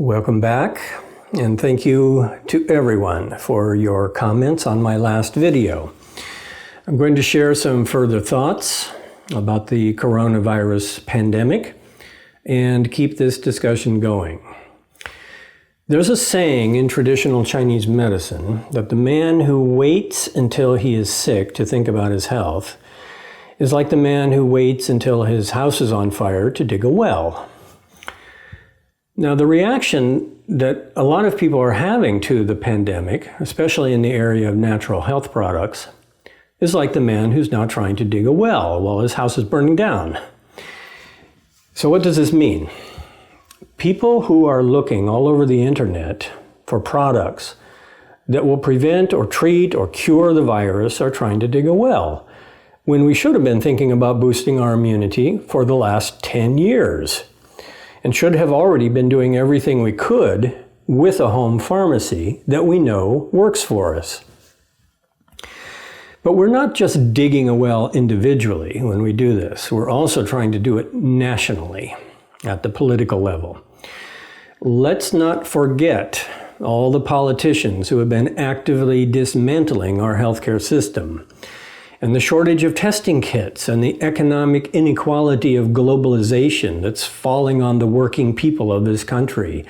Welcome back, and thank you to everyone for your comments on my last video. I'm going to share some further thoughts about the coronavirus pandemic and keep this discussion going. There's a saying in traditional Chinese medicine that the man who waits until he is sick to think about his health is like the man who waits until his house is on fire to dig a well. Now, the reaction that a lot of people are having to the pandemic, especially in the area of natural health products, is like the man who's now trying to dig a well while his house is burning down. So what does this mean? People who are looking all over the internet for products that will prevent or treat or cure the virus are trying to dig a well, when we should have been thinking about boosting our immunity for the last 10 years. And should have already been doing everything we could with a home pharmacy that we know works for us. But we're not just digging a well individually when we do this. We're also trying to do it nationally, at the political level. Let's not forget all the politicians who have been actively dismantling our healthcare system, and the shortage of testing kits and the economic inequality of globalization that's falling on the working people of this country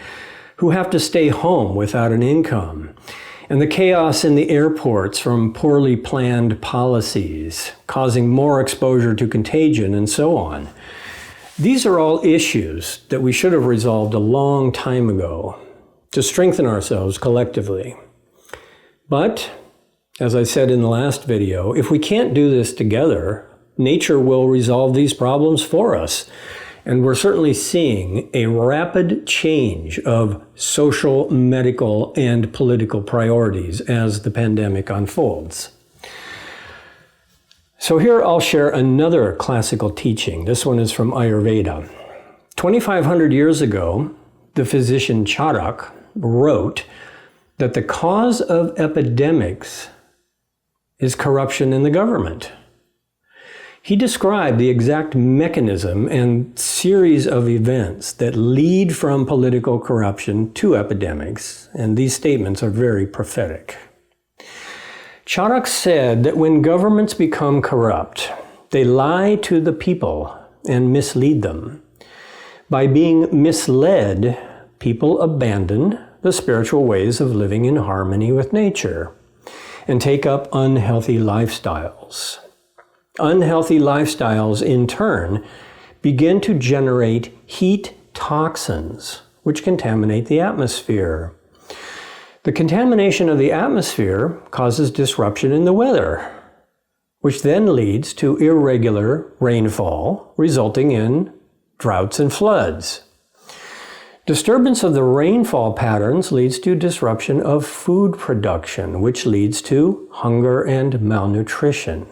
who have to stay home without an income, and the chaos in the airports from poorly planned policies causing more exposure to contagion and so on. These are all issues that we should have resolved a long time ago to strengthen ourselves collectively. But as I said in the last video, if we can't do this together, nature will resolve these problems for us. And we're certainly seeing a rapid change of social, medical, and political priorities as the pandemic unfolds. So here I'll share another classical teaching. This one is from Ayurveda. 2,500 years ago, the physician Charak wrote that the cause of epidemics is corruption in the government. He described the exact mechanism and series of events that lead from political corruption to epidemics, and these statements are very prophetic. Charak said that when governments become corrupt, they lie to the people and mislead them. By being misled, people abandon the spiritual ways of living in harmony with nature and take up unhealthy lifestyles. Unhealthy lifestyles, in turn, begin to generate heat toxins, which contaminate the atmosphere. The contamination of the atmosphere causes disruption in the weather, which then leads to irregular rainfall, resulting in droughts and floods. Disturbance of the rainfall patterns leads to disruption of food production, which leads to hunger and malnutrition.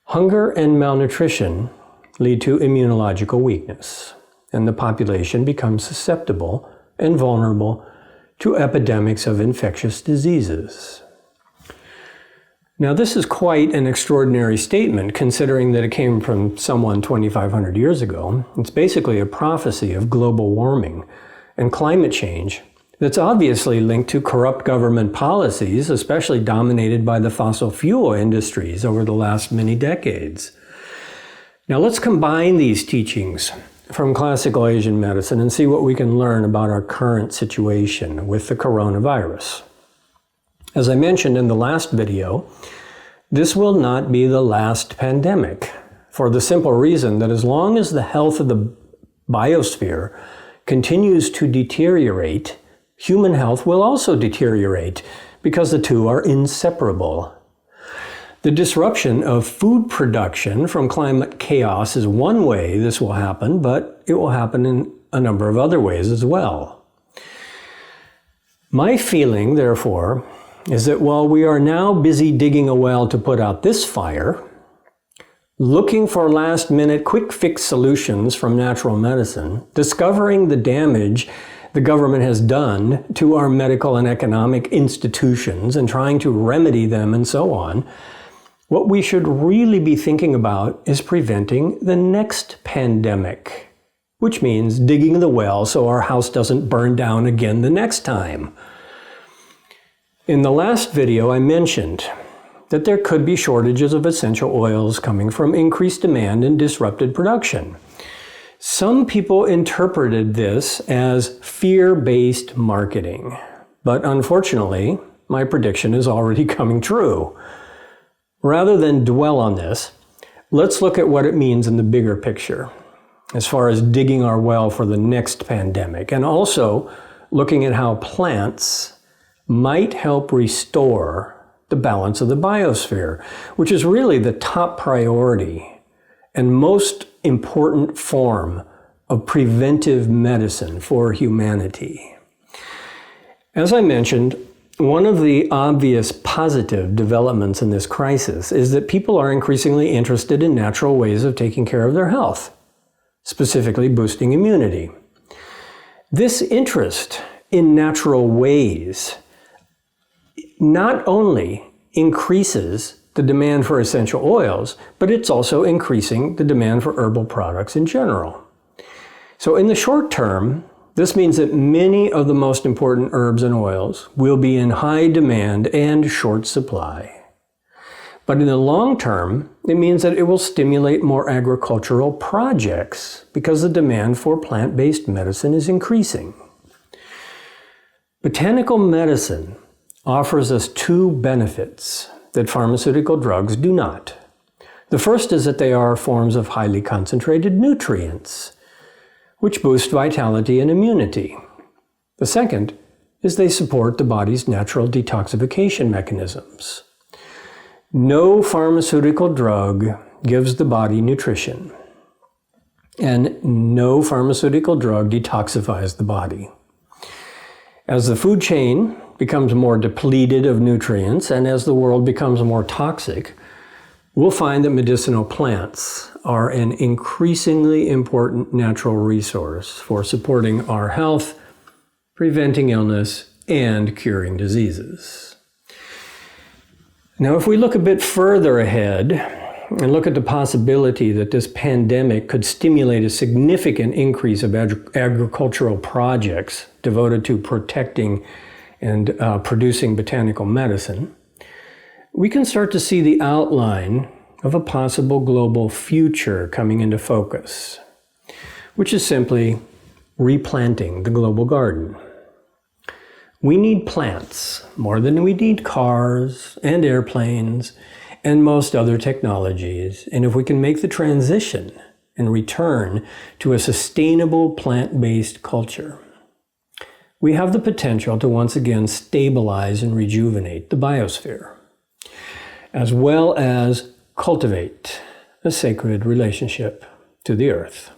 Hunger and malnutrition lead to immunological weakness, and the population becomes susceptible and vulnerable to epidemics of infectious diseases. Now, this is quite an extraordinary statement, considering that it came from someone 2,500 years ago. It's basically a prophecy of global warming and climate change that's obviously linked to corrupt government policies, especially dominated by the fossil fuel industries over the last many decades. Now, let's combine these teachings from classical Asian medicine and see what we can learn about our current situation with the coronavirus. As I mentioned in the last video, this will not be the last pandemic, for the simple reason that as long as the health of the biosphere continues to deteriorate, human health will also deteriorate, because the two are inseparable. The disruption of food production from climate chaos is one way this will happen, but it will happen in a number of other ways as well. My feeling, therefore, is that while we are now busy digging a well to put out this fire, looking for last-minute quick-fix solutions from natural medicine, discovering the damage the government has done to our medical and economic institutions and trying to remedy them and so on, what we should really be thinking about is preventing the next pandemic. which means digging the well so our house doesn't burn down again the next time. In the last video, I mentioned that there could be shortages of essential oils coming from increased demand and disrupted production. Some people interpreted this as fear-based marketing, but unfortunately, my prediction is already coming true. Rather than dwell on this, let's look at what it means in the bigger picture, as far as digging our well for the next pandemic, and also looking at how plants might help restore the balance of the biosphere, which is really the top priority and most important form of preventive medicine for humanity. As I mentioned, one of the obvious positive developments in this crisis is that people are increasingly interested in natural ways of taking care of their health, specifically boosting immunity. This interest in natural ways not only increases the demand for essential oils, but it's also increasing the demand for herbal products in general. So in the short term, this means that many of the most important herbs and oils will be in high demand and short supply. But in the long term, it means that it will stimulate more agricultural projects because the demand for plant-based medicine is increasing. Botanical medicine offers us two benefits that pharmaceutical drugs do not. The first is that they are forms of highly concentrated nutrients, which boost vitality and immunity. The second is they support the body's natural detoxification mechanisms. No pharmaceutical drug gives the body nutrition, and no pharmaceutical drug detoxifies the body. As the food chain becomes more depleted of nutrients, and as the world becomes more toxic, we'll find that medicinal plants are an increasingly important natural resource for supporting our health, preventing illness, and curing diseases. Now, if we look a bit further ahead and look at the possibility that this pandemic could stimulate a significant increase of agricultural projects devoted to protecting and producing botanical medicine, we can start to see the outline of a possible global future coming into focus, which is simply replanting the global garden. We need plants more than we need cars and airplanes and most other technologies, and if we can make the transition and return to a sustainable plant-based culture, we have the potential to once again stabilize and rejuvenate the biosphere, as well as cultivate a sacred relationship to the earth.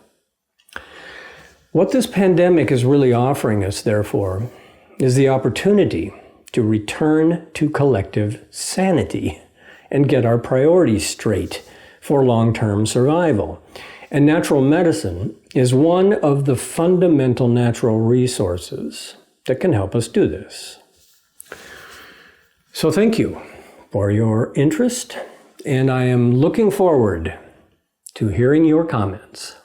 What this pandemic is really offering us, therefore, is the opportunity to return to collective sanity and get our priorities straight for long-term survival. And natural medicine is one of the fundamental natural resources that can help us do this. So thank you for your interest, and I am looking forward to hearing your comments.